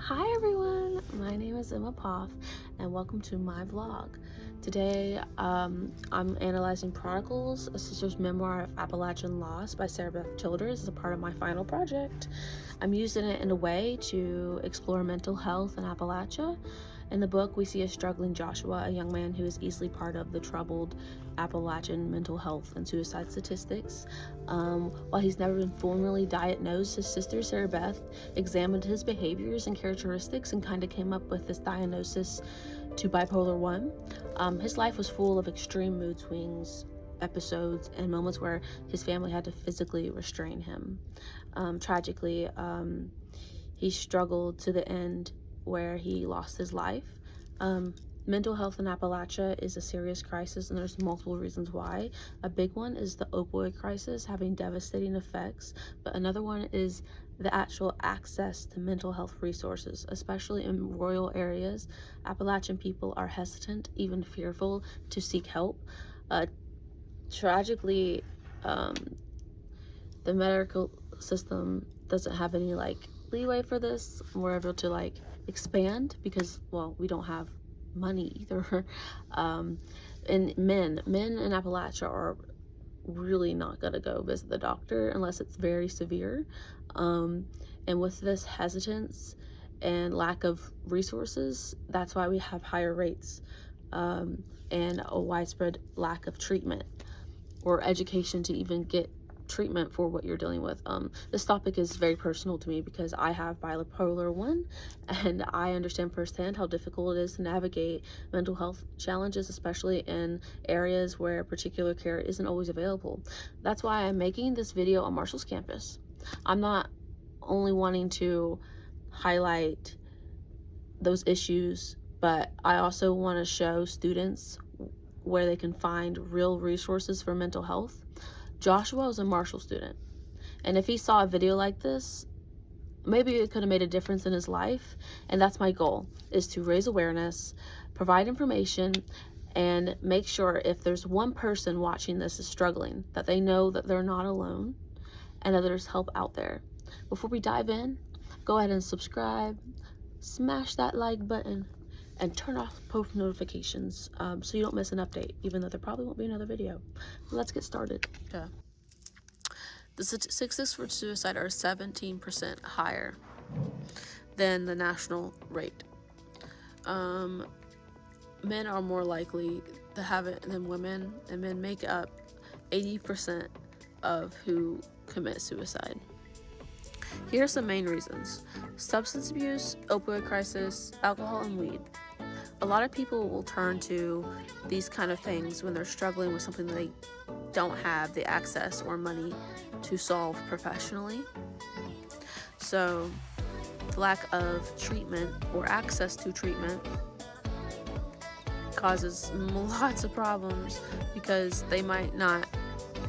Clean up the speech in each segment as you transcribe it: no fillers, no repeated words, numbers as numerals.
Hi everyone, my name is Emma Poff and welcome to my vlog. Today I'm analyzing Prodigals, a sister's memoir of Appalachian loss by Sarah Beth Childers as a part of my final project. I'm using it in a way to explore mental health in Appalachia. In the book, we see a struggling Joshua, a young man who is easily part of the troubled Appalachian mental health and suicide statistics. While he's never been formally diagnosed, his sister Sarah Beth examined his behaviors and characteristics and kind of came up with this diagnosis to bipolar 1. His life was full of extreme mood swings, episodes, and moments where his family had to physically restrain him. Tragically, he struggled to the end where he lost his life. Mental health in Appalachia is a serious crisis, and there's multiple reasons why. A big one is the opioid crisis having devastating effects, but another one is the actual access to mental health resources, especially in rural areas. Appalachian people are hesitant, even fearful, to seek help. Tragically, the medical system doesn't have any leeway for this. We're able to expand because, well, we don't have money either. And men in Appalachia are really not gonna go visit the doctor unless it's very severe. And with this hesitance and lack of resources, that's why we have higher rates and a widespread lack of treatment or education to even get treatment for what you're dealing with. This topic is very personal to me because I have bipolar 1 and I understand firsthand how difficult it is to navigate mental health challenges, especially in areas where particular care isn't always available. That's why I'm making this video on Marshall's campus. I'm not only wanting to highlight those issues, but I also want to show students where they can find real resources for mental health. Joshua was a Marshall student, and if he saw a video like this, maybe it could have made a difference in his life. And that's my goal, is to raise awareness, provide information, and make sure if there's one person watching this is struggling, that they know that they're not alone and that there's help out there. Before we dive in, go ahead and subscribe, smash that like button, and turn off post notifications so you don't miss an update, even though there probably won't be another video. Let's get started. Okay. The statistics for suicide are 17% higher than the national rate. Men are more likely to have it than women, and men make up 80% of who commit suicide. Here are some main reasons: substance abuse, opioid crisis, alcohol, and weed. A lot of people will turn to these kind of things when they're struggling with something that they don't have the access or money to solve professionally. So the lack of treatment or access to treatment causes lots of problems because they might not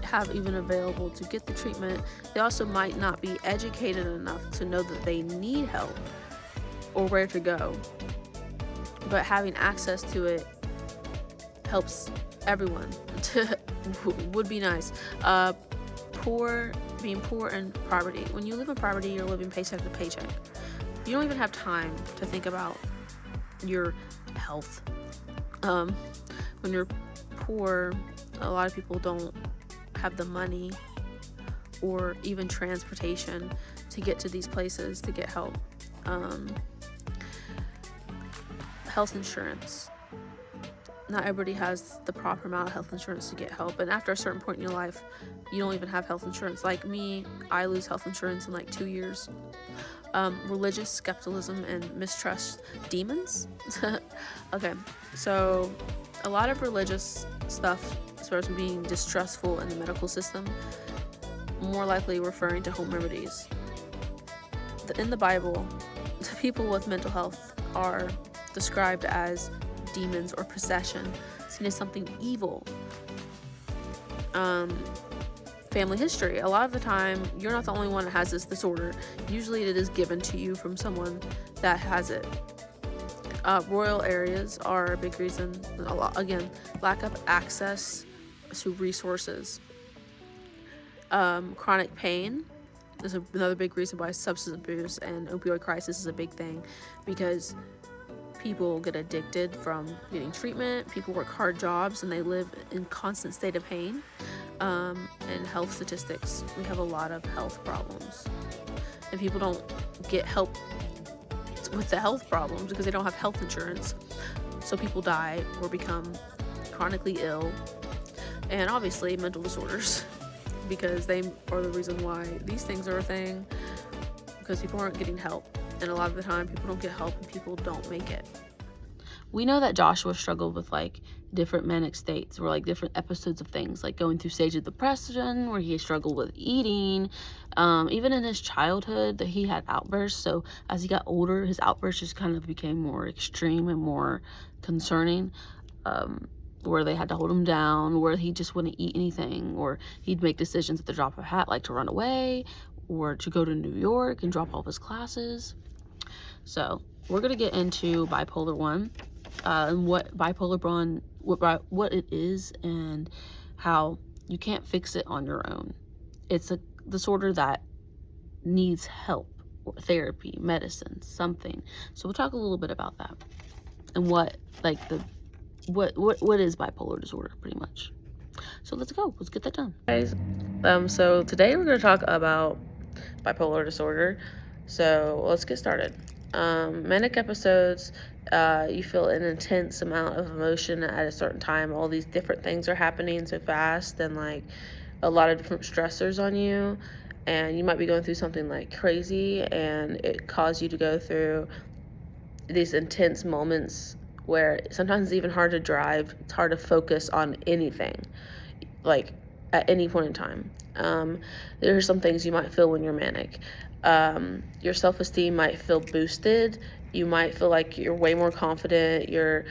have even available to get the treatment. They also might not be educated enough to know that they need help or where to go. But having access to it helps everyone. Would be nice. Being poor and poverty. When you live in poverty, you're living paycheck to paycheck. You don't even have time to think about your health. When you're poor, a lot of people don't have the money or even transportation to get to these places to get help. Health insurance. Not everybody has the proper amount of health insurance to get help, and after a certain point in your life, you don't even have health insurance. Like me, I lose health insurance in 2 years. Religious skepticism and mistrust. Demons? Okay, so a lot of religious stuff, as far as being distrustful in the medical system, more likely referring to home remedies. In the Bible, the people with mental health are described as demons or possession, seen as something evil. Family history. A lot of the time, you're not the only one that has this disorder. Usually it is given to you from someone that has it. Rural areas are a big reason. Again, lack of access to resources. Chronic pain There's another big reason why substance abuse and opioid crisis is a big thing, because people get addicted from getting treatment. People work hard jobs and they live in constant state of pain. And health statistics, we have a lot of health problems, and people don't get help with the health problems because they don't have health insurance. So people die or become chronically ill, and obviously mental disorders, because they are the reason why these things are a thing, because people aren't getting help. And a lot of the time people don't get help and people don't make it. We know that Joshua struggled with like different manic states, or like different episodes of things, like going through stage of depression where he struggled with eating. Even in his childhood that he had outbursts. So as he got older, his outbursts just kind of became more extreme and more concerning, where they had to hold him down, where he just wouldn't eat anything, or he'd make decisions at the drop of a hat, like to run away or to go to New York and drop all of his classes. So we're going to get into bipolar 1, and what bipolar 1, what it is, and how you can't fix it on your own. It's a disorder that needs help, or therapy, medicine, something. So we'll talk a little bit about that, and what is bipolar disorder, pretty much. So let's get that done, guys. So today we're going to talk about bipolar disorder. So let's get started. Manic episodes, you feel an intense amount of emotion at a certain time. All these different things are happening so fast, and like a lot of different stressors on you, and you might be going through something like crazy, and it caused you to go through these intense moments where sometimes it's even hard to drive. It's hard to focus on anything, like at any point in time. There are some things you might feel when you're manic. Your self-esteem might feel boosted. You might feel like you're way more confident. You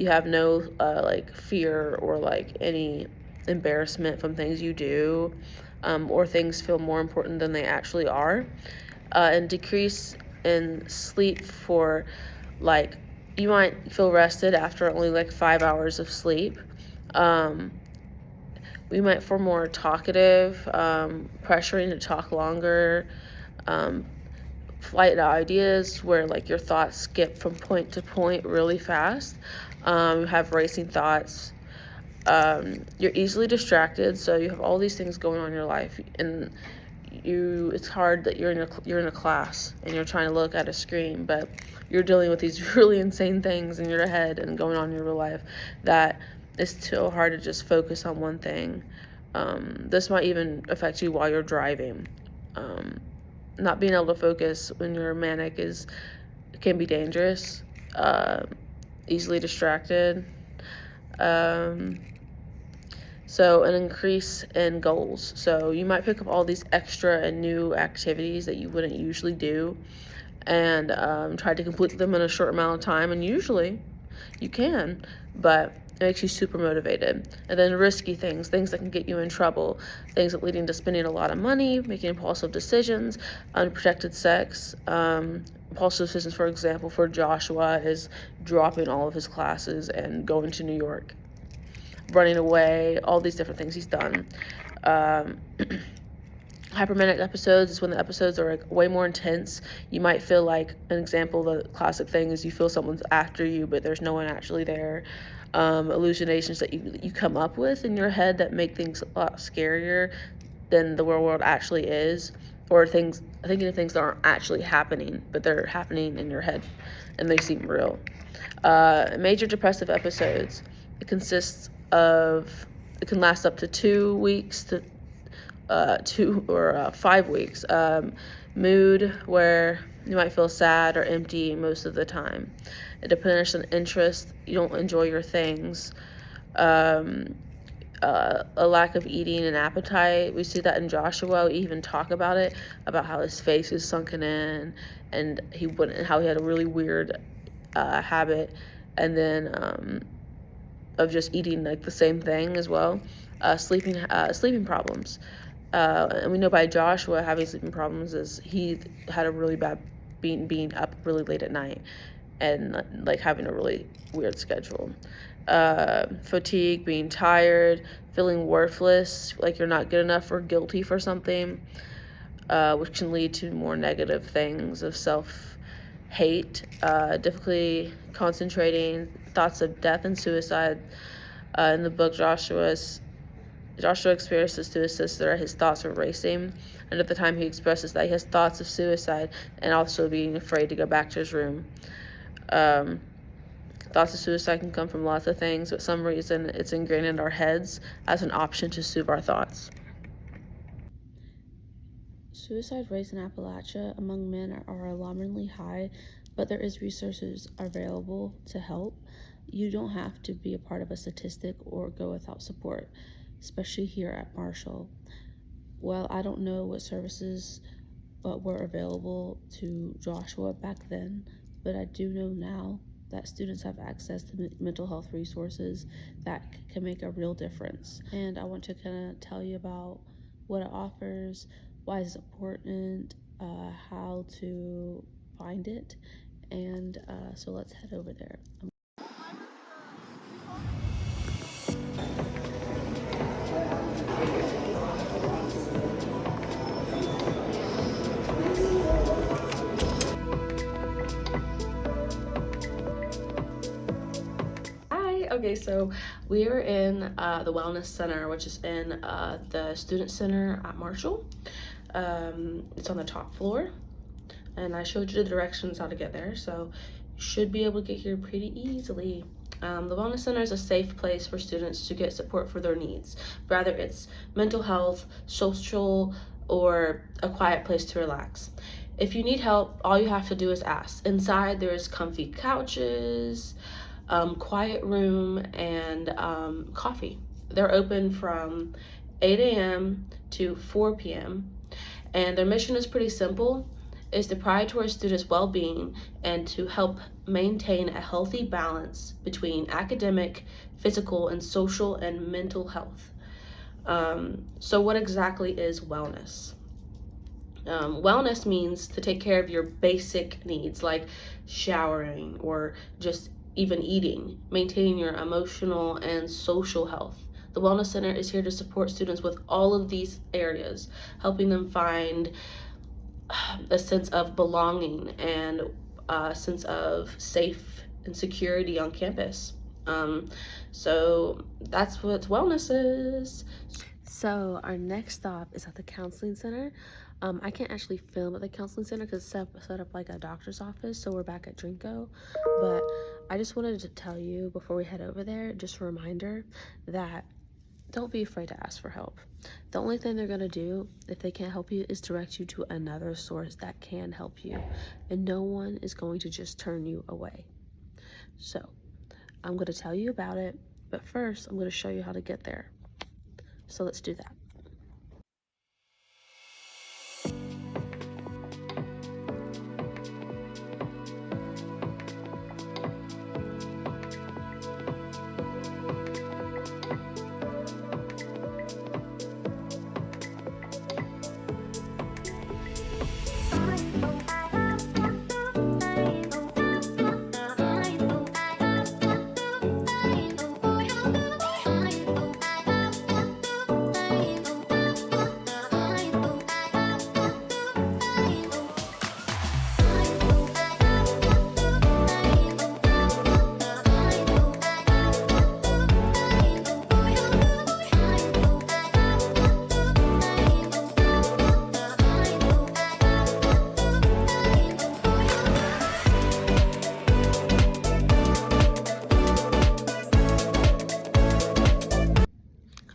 have no like fear or like any embarrassment from things you do, or things feel more important than they actually are. And decrease in sleep for like, you might feel rested after only like 5 hours of sleep. We might feel more talkative, pressuring to talk longer, flight ideas where like your thoughts skip from point to point really fast. You have racing thoughts. You're easily distracted, so you have all these things going on in your life, and it's hard that you're in a class and you're trying to look at a screen, but you're dealing with these really insane things in your head and going on in your real life that it's so hard to just focus on one thing. This might even affect you while you're driving. Not being able to focus when you're manic can be dangerous. Easily distracted. So an increase in goals. So you might pick up all these extra and new activities that you wouldn't usually do, and try to complete them in a short amount of time. And usually you can, but it makes you super motivated. And then risky things that can get you in trouble, things that leading to spending a lot of money, making impulsive decisions, unprotected sex. Impulsive decisions, for example, for Joshua is dropping all of his classes and going to New York, running away, all these different things he's done. Hypermanic episodes is when the episodes are like way more intense. You might feel like, an example, the classic thing is you feel someone's after you, but there's no one actually there. Hallucinations that you come up with in your head that make things a lot scarier than the real world actually is, or thinking of things that aren't actually happening, but they're happening in your head and they seem real. Major depressive episodes, it can last up to 2 weeks to 2 or 5 weeks. Mood, where you might feel sad or empty most of the time. A diminished interest, you don't enjoy your things. A lack of eating and appetite. We see that in Joshua. We even talk about it, about how his face is sunken in, and how he had a really weird habit, and then of just eating like the same thing as well. Sleeping problems. And we know by Joshua having sleeping problems is he had a really bad being up really late at night and like having a really weird schedule. Fatigue, being tired, feeling worthless, like you're not good enough or guilty for something. which can lead to more negative things of self-hate, difficulty concentrating, thoughts of death and suicide. In the book, Joshua experiences to his sister, his thoughts are racing, and at the time he expresses that he has thoughts of suicide and also being afraid to go back to his room. Thoughts of suicide can come from lots of things, but some reason it's ingrained in our heads as an option to soothe our thoughts. Suicide rates in Appalachia among men are alarmingly high, but there is resources available to help. You don't have to be a part of a statistic or go without support, especially here at Marshall. Well, I don't know what services were available to Joshua back then, but I do know now that students have access to mental health resources that can make a real difference. And I want to kind of tell you about what it offers, why it's important, how to find it, and so let's head over there. Okay, so we are in the Wellness Center, which is in the Student Center at Marshall. It's on the top floor, and I showed you the directions how to get there, so you should be able to get here pretty easily. The Wellness Center is a safe place for students to get support for their needs, whether it's mental health, social, or a quiet place to relax. If you need help, all you have to do is ask. Inside, there's comfy couches, quiet room, and coffee. They're open from 8 a.m. to 4 p.m. and their mission is pretty simple. It's to prioritize students' well-being and to help maintain a healthy balance between academic, physical, and social and mental health. So what exactly is wellness? Wellness means to take care of your basic needs like showering or just even eating, maintaining your emotional and social health. The Wellness Center is here to support students with all of these areas, helping them find a sense of belonging and a sense of safe and security on campus. So that's what wellness is. So our next stop is at the counseling center. I can't actually film at the counseling center because it's set up like a doctor's office, so we're back at Drinko. But I just wanted to tell you before we head over there, just a reminder that don't be afraid to ask for help. The only thing they're going to do if they can't help you is direct you to another source that can help you. And no one is going to just turn you away. So I'm going to tell you about it, but first I'm going to show you how to get there. So let's do that.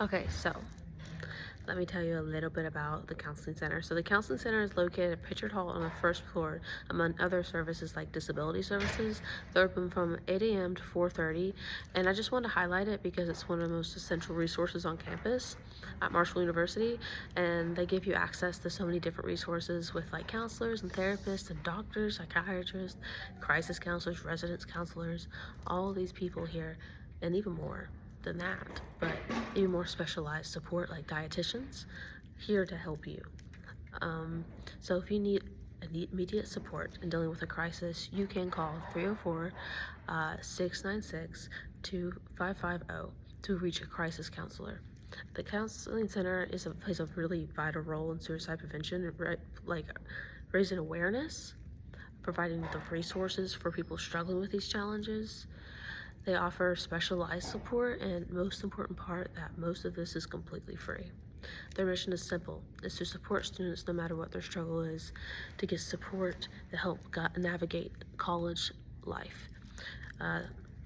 Okay, so let me tell you a little bit about the counseling center. So the counseling center is located at Prichard Hall on the first floor, among other services like disability services. They're open from 8 a.m. to 4:30, and I just want to highlight it because it's one of the most essential resources on campus at Marshall University, and they give you access to so many different resources with like counselors and therapists and doctors, psychiatrists, crisis counselors, residence counselors, all of these people here, and even more than that, but even more specialized support like dietitians here to help you. So if you need immediate support in dealing with a crisis, you can call 304-696-2550 to reach a crisis counselor. The counseling center plays a really vital role in suicide prevention, like raising awareness, providing the resources for people struggling with these challenges. They offer specialized support, and most important part, that most of this is completely free. Their mission is simple, is to support students no matter what their struggle is, to get support to help navigate college life.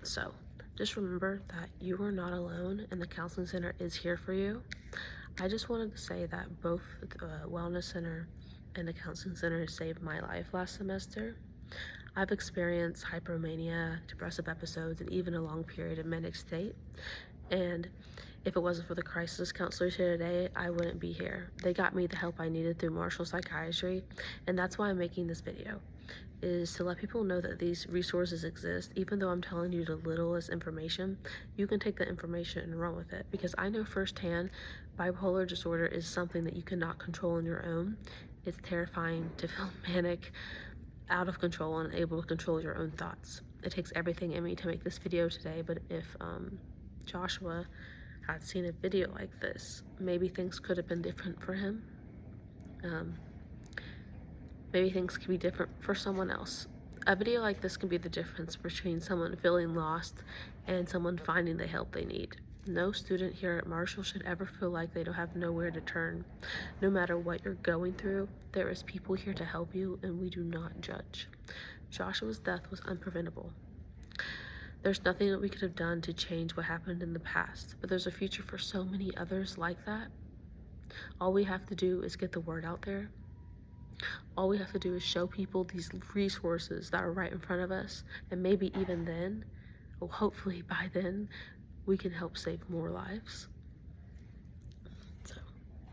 So just remember that you are not alone, and the counseling center is here for you. I just wanted to say that both the wellness center and the counseling center saved my life last semester. I've experienced hypomania, depressive episodes, and even a long period of manic state. And if it wasn't for the crisis counselors here today, I wouldn't be here. They got me the help I needed through Marshall Psychiatry, and that's why I'm making this video, is to let people know that these resources exist. Even though I'm telling you the littlest information, you can take the information and run with it, because I know firsthand bipolar disorder is something that you cannot control on your own. It's terrifying to feel manic, out of control, and able to control your own thoughts. It takes everything in me to make this video today, but if Joshua had seen a video like this, maybe things could have been different for him. Maybe things could be different for someone else. A video like this can be the difference between someone feeling lost and someone finding the help they need. No student here at Marshall should ever feel like they don't have nowhere to turn. No matter what you're going through, there is people here to help you, and we do not judge. Joshua's death was unpreventable. There's nothing that we could have done to change what happened in the past, but there's a future for so many others like that. All we have to do is get the word out there. All we have to do is show people these resources that are right in front of us, and maybe even then, or hopefully by then, we can help save more lives.